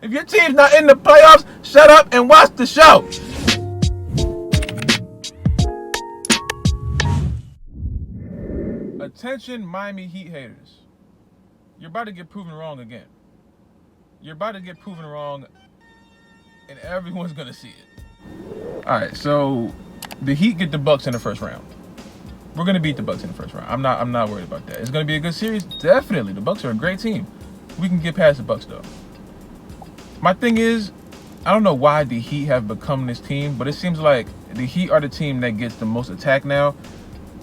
If your team's not in the playoffs, shut up and watch the show. Attention, Miami Heat haters. You're about to get proven wrong again. You're about to get proven wrong, and everyone's going to see it. All right, so the Heat get the Bucks in the first round. We're going to beat the Bucks in the first round. I'm not worried about that. It's going to be a good series. Definitely. The Bucks are a great team. We can get past the Bucks, though. My thing is, I don't know why the Heat have become this team, but it seems like the Heat are the team that gets the most attack now,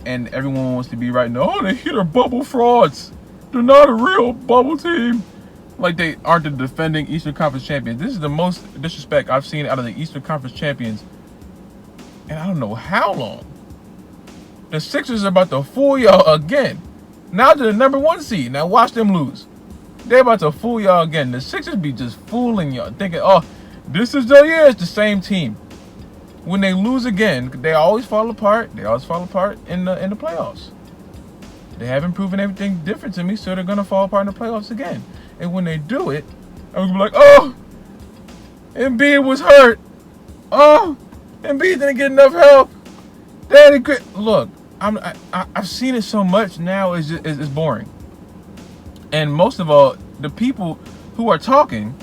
and everyone wants to be right now. Oh, the Heat are bubble frauds. They're not a real bubble team. Like they aren't the defending Eastern Conference champions. This is the most disrespect I've seen out of the Eastern Conference champions, and I don't know how long. The Sixers are about to fool y'all again. Now they're the number 1 seed. Now watch them lose. They're about to fool y'all again. The Sixers be just fooling y'all, thinking, oh, this is the year. It's the same team. When they lose again, they always fall apart. They always fall apart in the playoffs. They haven't proven everything different to me, so they're gonna fall apart in the playoffs again. And when they do it, I'm gonna be like, oh, Embiid was hurt. Oh, Embiid didn't get enough help. Look, I've seen it so much now. It's boring. And most of all, the people who are talking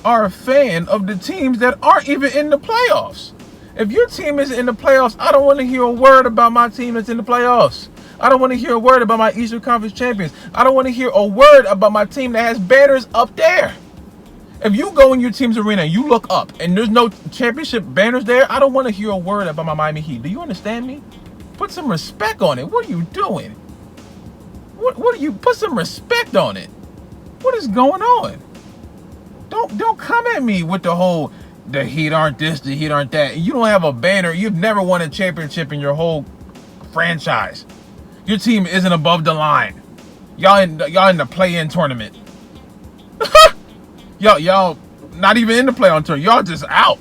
are a fan of the teams that aren't even in the playoffs. If your team isn't in the playoffs, I don't want to hear a word about my team that's in the playoffs. I don't want to hear a word about my Eastern Conference champions. I don't want to hear a word about my team that has banners up there. If you go in your team's arena and you look up and there's no championship banners there, I don't want to hear a word about my Miami Heat. Do you understand me? Put some respect on it. What are you doing? What are you? Put some respect on it. What is going on? Don't come at me with the whole the Heat aren't this, the Heat aren't that. You don't have a banner. You've never won a championship in your whole franchise. Your team isn't above the line. Y'all in the play-in tournament. y'all not even in the play-in tournament. Y'all just out.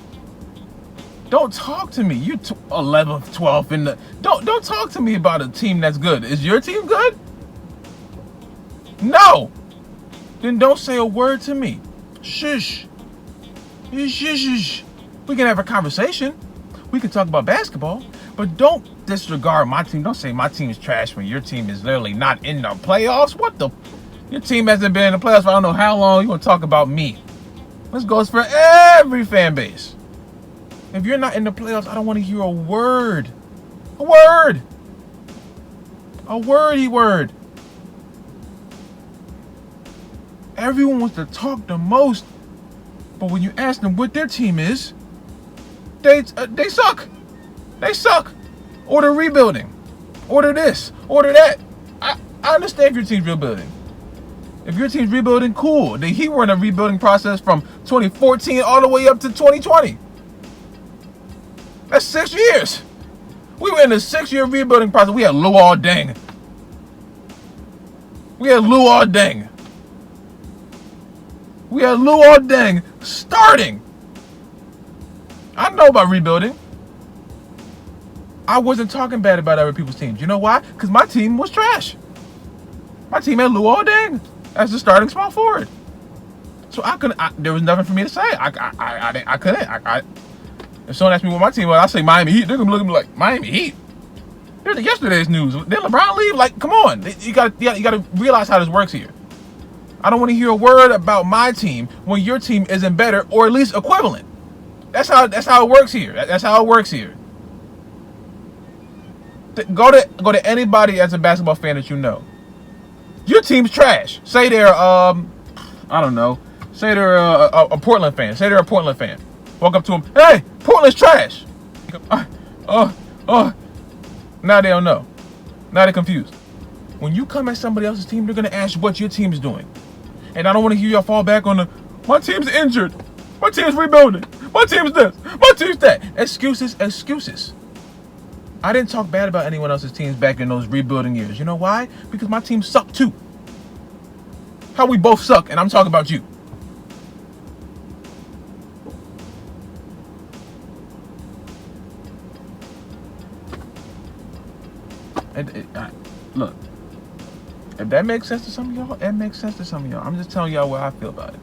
Don't talk to me. You 11th, 12th in the. Don't talk to me about a team that's good. Is your team good? No. Then don't say a word to me. Shush. Shush. We can have a conversation. We can talk about basketball, but don't disregard my team. Don't say my team is trash when your team is literally not in the playoffs. What the? Your team hasn't been in the playoffs for I don't know how long. You're going to talk about me. This goes for every fan base. If you're not in the playoffs, I don't want to hear a word. A word. A wordy word. Everyone wants to talk the most, but when you ask them what their team is, they suck. They suck. Or they're rebuilding. Order this. Order that. I understand if your team's rebuilding. If your team's rebuilding, cool. The Heat were in a rebuilding process from 2014 all the way up to 2020. That's 6 years. We were in a 6-year rebuilding process. We had Luol Deng. We had Luol Deng starting. I know about rebuilding. I wasn't talking bad about other people's teams. You know why? Because my team was trash. My team had Luol Deng as the starting small forward. So there was nothing for me to say. I couldn't. If someone asked me what my team was, I say Miami Heat. They're gonna look at me like Miami Heat. They're yesterday's news. Did LeBron leave? Like, come on. You gotta realize how this works here. I don't want to hear a word about my team when your team isn't better or at least equivalent. That's how it works here. That's how it works here. Go to anybody as a basketball fan that you know. Your team's trash. Say they're I don't know. Say they're a Portland fan. Say they're a Portland fan. Walk up to them. Hey, Portland's trash. Now they don't know. Now they're confused. When you come at somebody else's team, they're gonna ask what your team is doing. And I don't want to hear y'all fall back on my team's injured. My team's rebuilding. My team's this. My team's that. Excuses. I didn't talk bad about anyone else's teams back in those rebuilding years. You know why? Because my team sucked too. How we both suck, and I'm talking about you. Look, if that makes sense to some of y'all, it makes sense to some of y'all. I'm just telling y'all what I feel about it.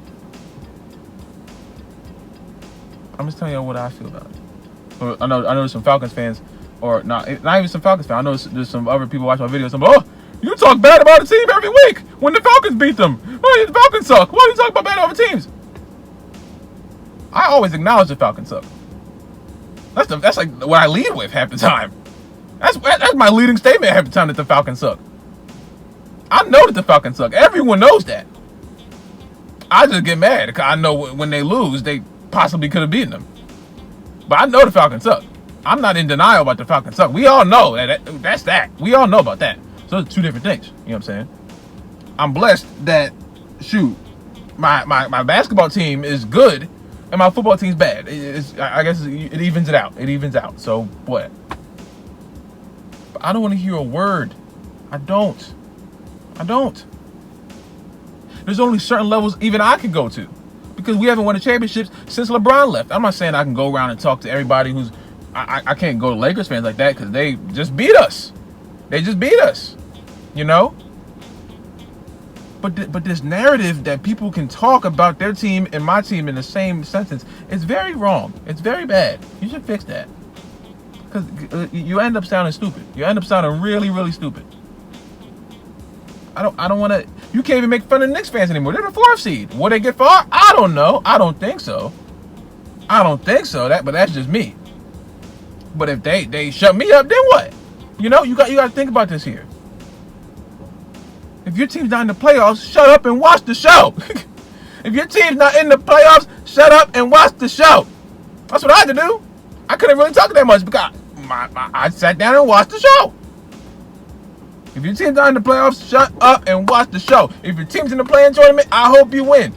I'm just telling you what I feel about it. I know there's some Falcons fans, or not even some Falcons fans. I know there's some other people watching my videos. I'm like, oh, you talk bad about a team every week when the Falcons beat them. Oh, the Falcons suck. Why do you talk about bad over teams? I always acknowledge the Falcons suck. That's like what I lead with half the time. That's my leading statement half the time, that the Falcons suck. I know that the Falcons suck. Everyone knows that. I just get mad because I know when they lose, they possibly could have beaten them. But I know the Falcons suck. I'm not in denial about the Falcons suck. We all know that's that. We all know about that. So those are two different things. You know what I'm saying? I'm blessed that, shoot, my basketball team is good and my football team's bad. I guess it evens it out. It evens out. So what? But I don't want to hear a word. I don't. There's only certain levels even I can go to, because we haven't won the championships since LeBron left. I'm not saying I can go around and talk to everybody who's. I can't go to Lakers fans like that because they just beat us. They just beat us, you know. But this narrative that people can talk about their team and my team in the same sentence is very wrong. It's very bad. You should fix that, because you end up sounding stupid. You end up sounding really, really stupid. I don't want to. You can't even make fun of Knicks fans anymore. They're the 4th seed. Will they get far? I don't know. I don't think so. But that's just me. But if they shut me up, then what? You know, you got to think about this here. If your team's not in the playoffs, shut up and watch the show. If your team's not in the playoffs, shut up and watch the show. That's what I had to do. I couldn't really talk that much because I sat down and watched the show. If your team's not in the playoffs, shut up and watch the show. If your team's in the play-in tournament, I hope you win.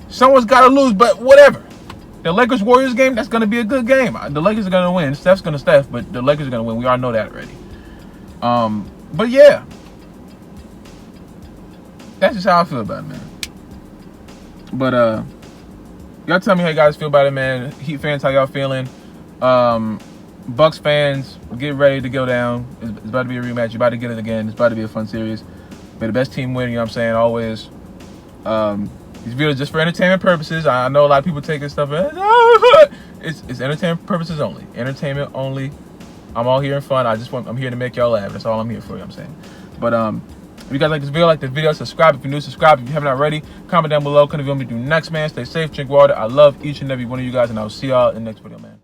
Someone's got to lose, but whatever. The Lakers-Warriors game, that's going to be a good game. The Lakers are going to win. Steph's going to Steph, but the Lakers are going to win. We all know that already. But yeah. That's just how I feel about it, man. But y'all tell me how you guys feel about it, man. Heat fans, how y'all feeling? Bucks fans, get ready to go down. It's about to be a rematch. You're about to get it again. It's about to be a fun series. May the best team win, you know what I'm saying? Always. These videos just for entertainment purposes. I know a lot of people take this stuff. It's entertainment purposes only. Entertainment only. I'm all here in fun. I'm here to make y'all laugh. That's all I'm here for, you know what I'm saying? But if you guys like this video, like the video, subscribe if you're new, subscribe if you haven't already. Comment down below. Kind of what we do next, man. Stay safe, drink water. I love each and every one of you guys, and I'll see y'all in the next video, man.